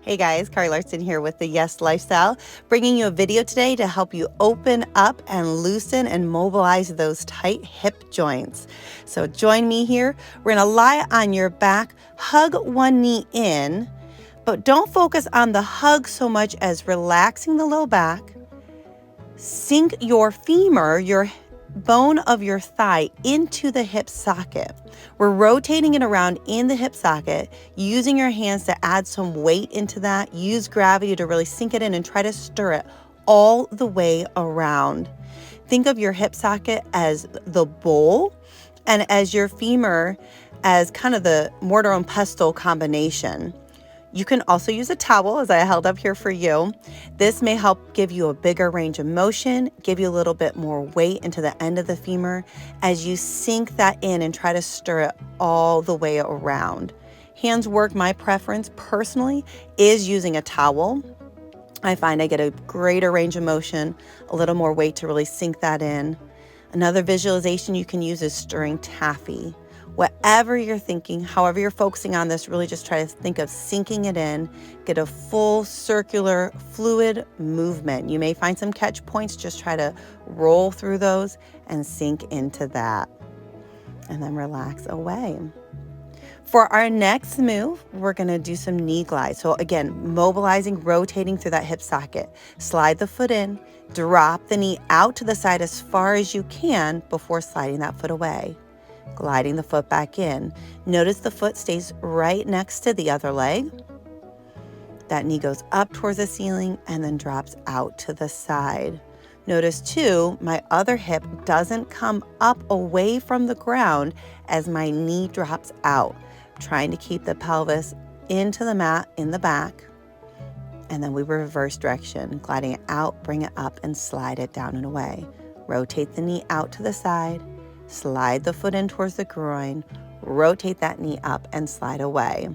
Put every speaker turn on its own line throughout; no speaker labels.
Hey guys, Carly Larson here with the Yes Lifestyle, bringing you a video today to help you open up and loosen and mobilize those tight hip joints. So join me here. We're gonna lie on your back, hug one knee in, but don't focus on the hug so much as relaxing the low back. Sink your femur, your bone of your thigh, into the hip socket. We're rotating it around in the hip socket, using your hands to add some weight into that. Use gravity to really sink it in and try to stir it all the way around. Think of your hip socket as the bowl and as your femur as kind of the mortar and pestle combination. You can also use a towel, as I held up here for you. This may help give you a bigger range of motion, give you a little bit more weight into the end of the femur as you sink that in and try to stir it all the way around. Hands work, my preference personally is using a towel. I find I get a greater range of motion, a little more weight to really sink that in. Another visualization you can use is stirring taffy. Whatever you're thinking, however you're focusing on this, really just try to think of sinking it in, get a full circular fluid movement. You may find some catch points, just try to roll through those and sink into that. And then relax away. For our next move, we're gonna do some knee glides. So again, mobilizing, rotating through that hip socket. Slide the foot in, drop the knee out to the side as far as you can before sliding that foot away. Gliding the foot back in. Notice the foot stays right next to the other leg. That knee goes up towards the ceiling and then drops out to the side. Notice too, my other hip doesn't come up away from the ground as my knee drops out. Trying to keep the pelvis into the mat in the back. And then we reverse direction, gliding it out, bring it up and slide it down and away. Rotate the knee out to the side. Slide the foot in towards the groin, rotate that knee up and slide away.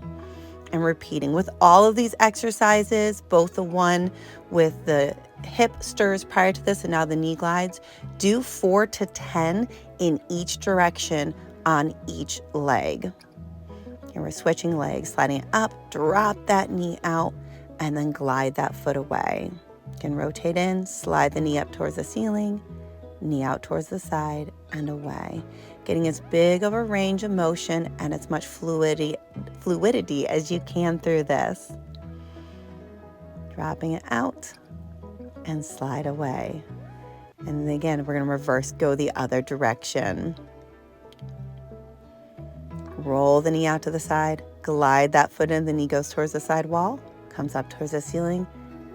And repeating with all of these exercises, both the one with the hip stirs prior to this and now the knee glides, do 4 to 10 in each direction on each leg. And we're switching legs, sliding it up, drop that knee out, and then glide that foot away. You can rotate in, slide the knee up towards the ceiling, knee out towards the side and away, getting as big of a range of motion and as much fluidity as you can through this. Dropping it out and slide away. And then again, we're going to reverse, go the other direction. Roll the knee out to the side, glide that foot in, the knee goes towards the side wall, comes up towards the ceiling,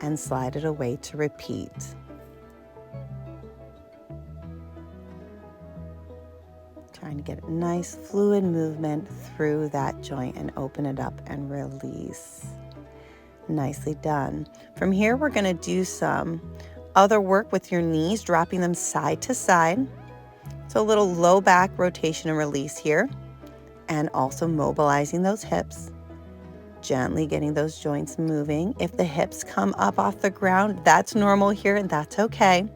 and slide it away to repeat. Trying to get a nice fluid movement through that joint and open it up and release. Nicely done. From here, we're going to do some other work with your knees, dropping them side to side. So a little low back rotation and release here, and also mobilizing those hips, gently getting those joints moving. If the hips come up off the ground, that's normal here and that's okay.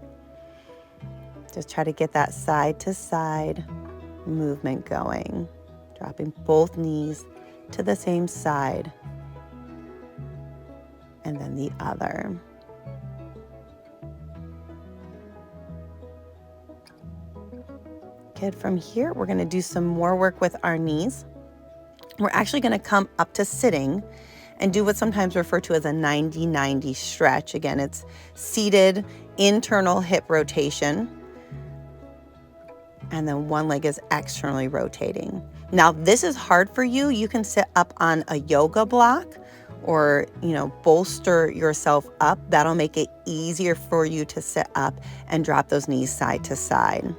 Just try to get that side to side movement going, dropping both knees to the same side and then the other. Good. From here, we're going to do some more work with our knees. We're actually going to come up to sitting and do what's sometimes referred to as a 90-90 stretch. Again, it's seated internal hip rotation. And then one leg is externally rotating. Now, this is hard for you. You can sit up on a yoga block or, bolster yourself up. That'll make it easier for you to sit up and drop those knees side to side.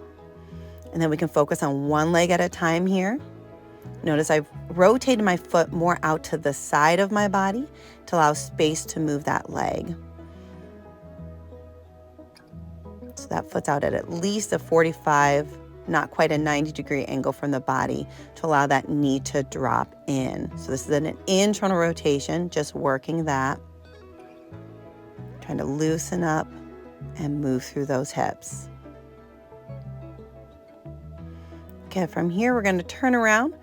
And then we can focus on one leg at a time here. Notice I've rotated my foot more out to the side of my body to allow space to move that leg. So that foot's out at least a 45, not quite a 90-degree angle from the body to allow that knee to drop in. So this is an internal rotation, just working that. Trying to loosen up and move through those hips. Okay, from here we're going to turn around.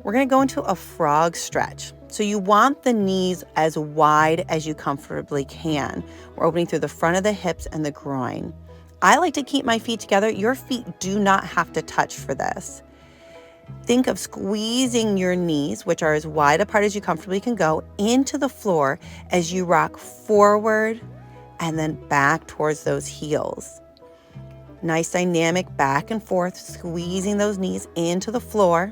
We're going to go into a frog stretch. So you want the knees as wide as you comfortably can. We're opening through the front of the hips and the groin. I like to keep my feet together. Your feet do not have to touch for this. Think of squeezing your knees, which are as wide apart as you comfortably can go, into the floor as you rock forward and then back towards those heels. Nice dynamic back and forth, squeezing those knees into the floor.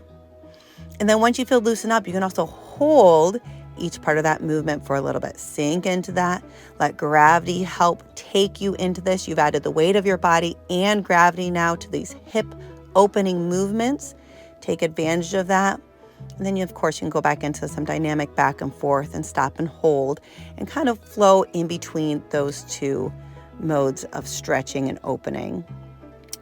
And then once you feel loosened up, you can also hold each part of that movement for a little bit. Sink into that. Let gravity help take you into this. You've added the weight of your body and gravity now to these hip opening movements. Take advantage of that. And then, of course, you can go back into some dynamic back and forth and stop and hold and kind of flow in between those two modes of stretching and opening.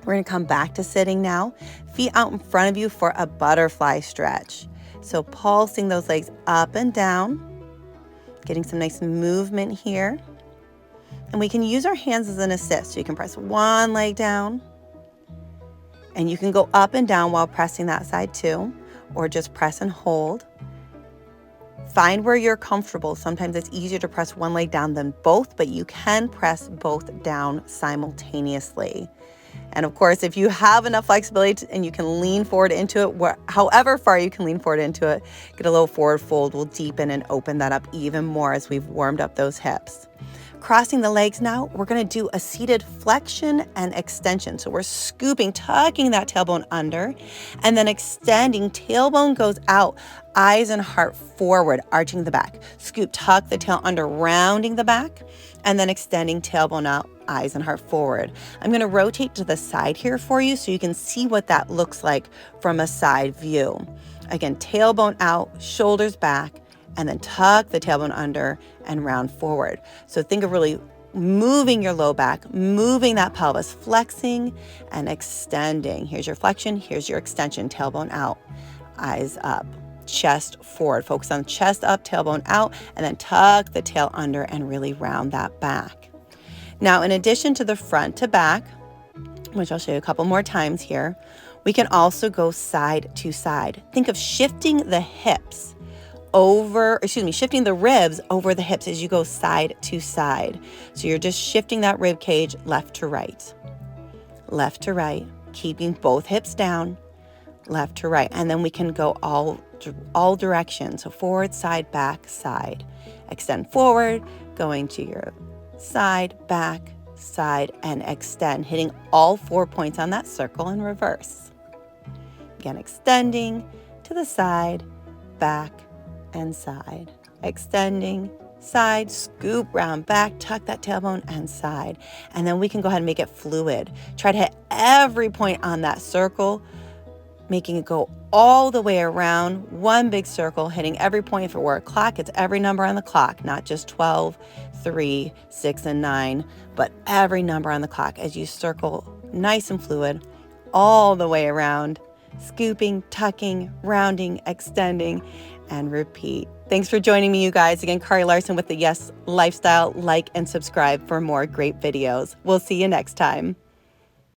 We're going to come back to sitting now. Feet out in front of you for a butterfly stretch. So pulsing those legs up and down, getting some nice movement here. And we can use our hands as an assist. So you can press one leg down, and you can go up and down while pressing that side too, or just press and hold. Find where you're comfortable. Sometimes it's easier to press one leg down than both, but you can press both down simultaneously. And of course, if you have enough flexibility and you can lean forward into it, however far you can lean forward into it, get a little forward fold. We'll deepen and open that up even more as we've warmed up those hips. Crossing the legs now, we're going to do a seated flexion and extension. So we're scooping, tucking that tailbone under, and then extending. Tailbone goes out, eyes and heart forward, arching the back. Scoop, tuck the tail under, rounding the back, and then extending tailbone out, eyes and heart forward. I'm going to rotate to the side here for you so you can see what that looks like from a side view. Again, tailbone out, shoulders back, and then tuck the tailbone under and round forward. So think of really moving your low back, moving that pelvis, flexing and extending. Here's your flexion, here's your extension, tailbone out, eyes up, chest forward. Focus on chest up, tailbone out, and then tuck the tail under and really round that back. Now, in addition to the front to back, which I'll show you a couple more times here, we can also go side to side. Think of shifting the hips shifting the ribs over the hips as you go side to side. So you're just shifting that rib cage left to right, keeping both hips down, left to right. And then we can go all directions. So forward, side, back, side. Extend forward, going to your side, back, side, and extend, hitting all 4 points on that circle in reverse. Again, extending to the side, back, and side. Extending, side, scoop, round back, tuck that tailbone, and side. And then we can go ahead and make it fluid. Try to hit every point on that circle, making it go all the way around, one big circle, hitting every point. If it were a clock, it's every number on the clock, not just 12, 3, 6, and 9, but every number on the clock as you circle nice and fluid all the way around, scooping, tucking, rounding, extending, and repeat. Thanks for joining me, you guys. Again, Kari Larson with the Yes Lifestyle. Like and subscribe for more great videos. We'll see you next time.